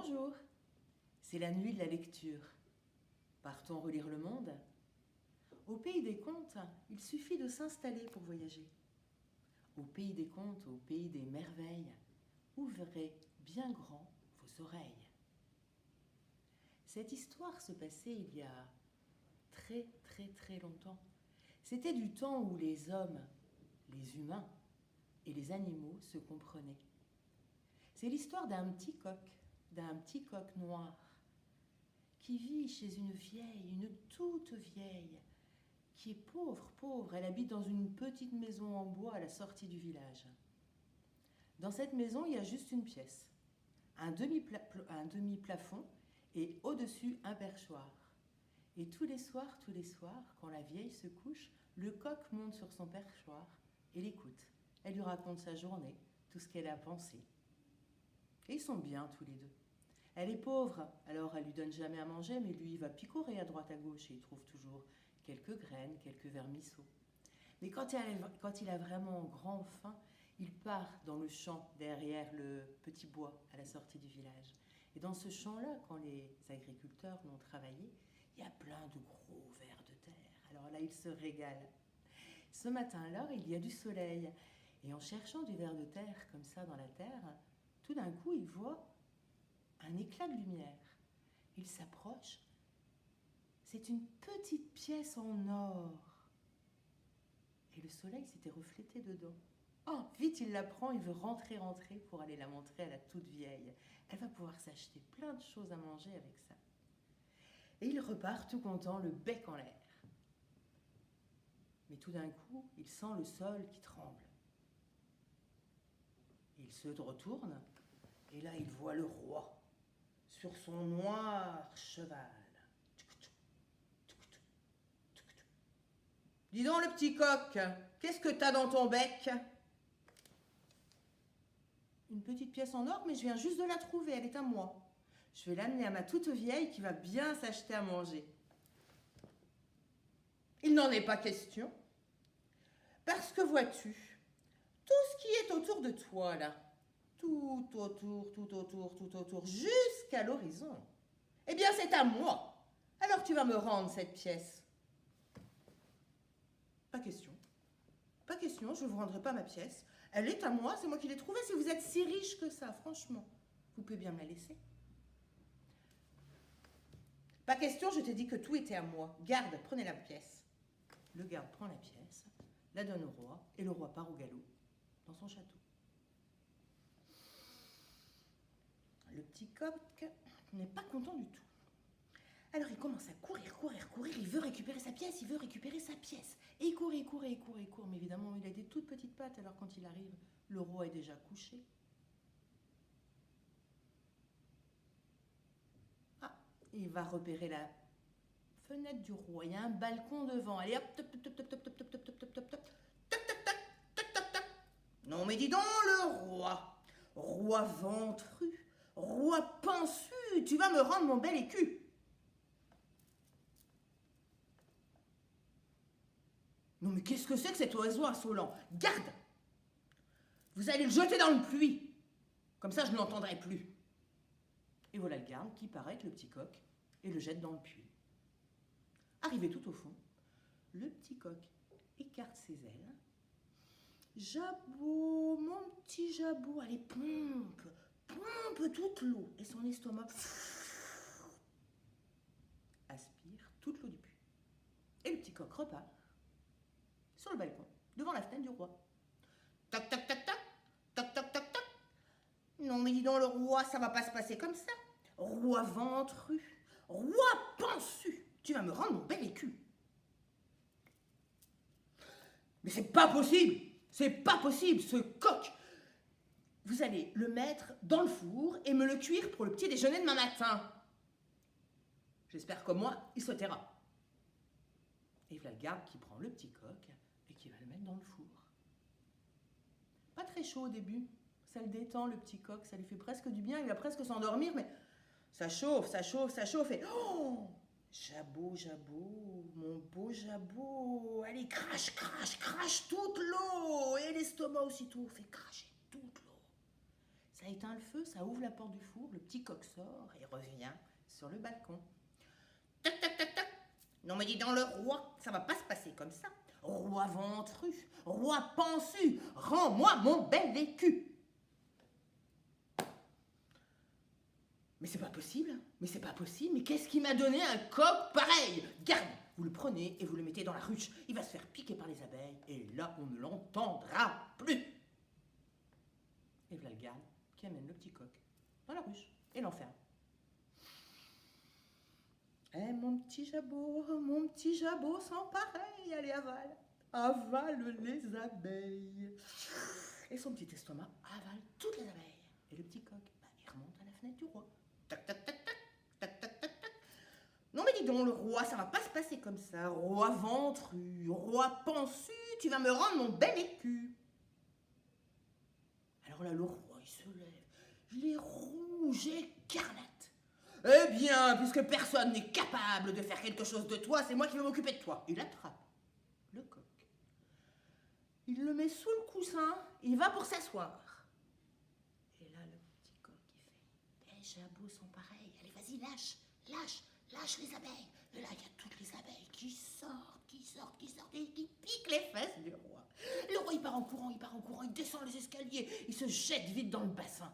Bonjour, c'est la nuit de la lecture. Partons relire le monde? Au pays des contes, il suffit de s'installer pour voyager. Au pays des contes, au pays des merveilles, ouvrez bien grand vos oreilles. Cette histoire se passait il y a très longtemps. C'était du temps où les hommes, les humains et les animaux se comprenaient. C'est l'histoire d'un petit coq noir, qui vit chez une toute vieille, qui est pauvre. Elle habite dans une petite maison en bois à la sortie du village. Dans cette maison, il y a juste une pièce, un demi-plafond et au-dessus un perchoir. Et tous les soirs, quand la vieille se couche, le coq monte sur son perchoir et l'écoute. Elle lui raconte sa journée, tout ce qu'elle a pensé. Et ils sont bien tous les deux. Elle est pauvre, alors elle lui donne jamais à manger, mais lui, il va picorer à droite à gauche et il trouve toujours quelques graines, quelques vermisseaux. Mais quand il a vraiment grand faim, il part dans le champ derrière le petit bois à la sortie du village. Et dans ce champ-là, quand les agriculteurs l'ont travaillé, il y a plein de gros vers de terre. Alors là, il se régale. Ce matin-là, il y a du soleil. Et en cherchant du ver de terre comme ça dans la terre, tout d'un coup, il voit un éclat de lumière. Il s'approche. C'est une petite pièce en or. Et le soleil s'était reflété dedans. Oh, vite, il la prend, il veut rentrer pour aller la montrer à la toute vieille. Elle va pouvoir s'acheter plein de choses à manger avec ça. Et il repart tout content, le bec en l'air. Mais tout d'un coup, il sent le sol qui tremble. Il se retourne, et là, il voit le roi sur son noir cheval. Dis donc, le petit coq, qu'est-ce que t'as dans ton bec? Une petite pièce en or, mais je viens juste de la trouver, elle est à moi. Je vais l'amener à ma toute vieille qui va bien s'acheter à manger. Il n'en est pas question. Parce que vois-tu, tout ce qui est autour de toi, là, tout autour, jusqu'à l'horizon, eh bien c'est à moi. Alors tu vas me rendre cette pièce. Pas question, je ne vous rendrai pas ma pièce. Elle est à moi, c'est moi qui l'ai trouvée. Si vous êtes si riche que ça, franchement, vous pouvez bien me la laisser. Pas question, je t'ai dit que tout était à moi. Garde, prenez la pièce. Le garde prend la pièce, la donne au roi, et le roi part au galop dans son château. Le petit coq n'est pas content du tout. Alors il commence à courir, il veut récupérer sa pièce, Et il court, mais évidemment il a des toutes petites pattes, alors quand il arrive, le roi est déjà couché. Ah, il va repérer la fenêtre du roi, il y a un balcon devant, allez hop, top. Non mais dis donc le roi ventru, roi pansu, tu vas me rendre mon bel écu. Non mais qu'est-ce que c'est que cet oiseau insolent? Garde! Vous allez le jeter dans le puits. Comme ça, je ne l'entendrai plus. Et voilà le garde qui part avec le petit coq et le jette dans le puits. Arrivé tout au fond, le petit coq écarte ses ailes. Jabot, mon petit Jabot, allez, pompe toute l'eau. Et son estomac aspire toute l'eau du puits. Et le petit coq repart sur le balcon, devant la fenêtre du roi. Toc. Non mais dis donc le roi, ça va pas se passer comme ça. Roi ventru, roi pansu, tu vas me rendre mon bel écu. Mais c'est pas possible, ce coq. Vous allez le mettre dans le four et me le cuire pour le petit déjeuner demain matin. J'espère que moi, il se taira. Et voilà le garde qui prend le petit coq et qui va le mettre dans le four. Pas très chaud au début, ça le détend le petit coq, ça lui fait presque du bien, il va presque s'endormir, mais ça chauffe, et oh, Jabot, mon beau Jabot, allez, crache toute l'eau, et l'estomac aussitôt, fait cracher toute l'eau. Ça éteint le feu, ça ouvre la porte du four, le petit coq sort et revient sur le balcon. Tac, tac, tac, tac. Non mais dis donc le roi, ça va pas se passer comme ça. Roi ventru, roi pansu, rends-moi mon bel écu. Mais c'est pas possible, mais qu'est-ce qui m'a donné un coq pareil? Garde, vous le prenez et vous le mettez dans la ruche. Il va se faire piquer par les abeilles et là on ne l'entendra plus. Et voilà le garde qui amène le petit coq dans la ruche et l'enferme. Eh mon petit jabot sans pareil, allez avale, avale les abeilles. Et son petit estomac avale toutes les abeilles. Et le petit coq, il remonte à la fenêtre du roi. Tac, tac, tac, tac, tac, tac, tac, tac. Non mais dis donc le roi, ça va pas se passer comme ça. Roi ventru, roi pansu, tu vas me rendre mon bel écu. Alors là, le roi, il se lève, il est rouge, écarlate. Eh bien, puisque personne n'est capable de faire quelque chose de toi, c'est moi qui vais m'occuper de toi. Il attrape le coq, il le met sous le coussin, il va pour s'asseoir. Et là, le petit coq, il fait: Eh, jabot sont pareils, allez, vas-y, lâche les abeilles. Et là, il y a toutes les abeilles qui sortent, et qui piquent les fesses du roi. Le roi, il part en courant, il descend les escaliers, il se jette vite dans le bassin.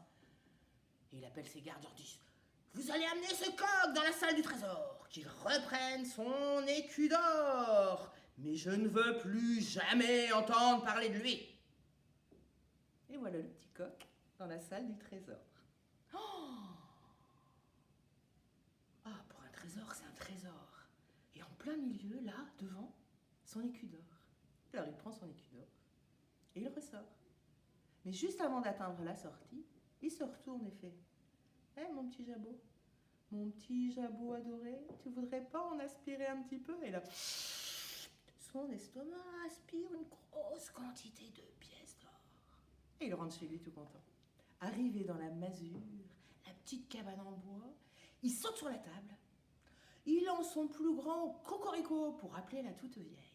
Et il appelle ses gardes, il dit: Vous allez amener ce coq dans la salle du trésor, qu'il reprenne son écu d'or. Mais je ne veux plus jamais entendre parler de lui. Et voilà le petit coq dans la salle du trésor. Oh, ah, pour un trésor, c'est un trésor. Et en plein milieu, là, devant, son écu d'or. Alors il prend son écu d'or et il ressort. Mais juste avant d'atteindre la sortie, il se retourne et fait: Eh, mon petit jabot adoré, tu voudrais pas en aspirer un petit peu? Et là, son estomac aspire une grosse quantité de pièces d'or. Et il rentre chez lui tout content. Arrivé dans la masure, la petite cabane en bois, il saute sur la table. Il lance son plus grand cocorico pour appeler la toute vieille.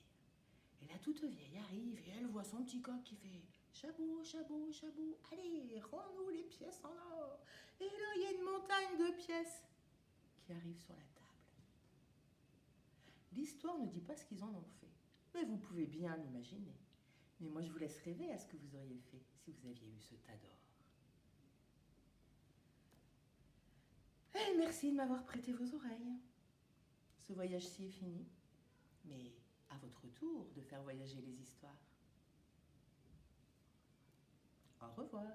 Et la toute vieille arrive et elle voit son petit coq qui fait: Jabot, allez, rends-nous les pièces en or. Et là, il y a une montagne de pièces qui arrive sur la table. L'histoire ne dit pas ce qu'ils en ont fait, mais vous pouvez bien l'imaginer. Mais moi, je vous laisse rêver à ce que vous auriez fait si vous aviez eu ce tas d'or. Et merci de m'avoir prêté vos oreilles. Ce voyage-ci est fini, mais à votre tour de faire voyager les histoires. Au revoir.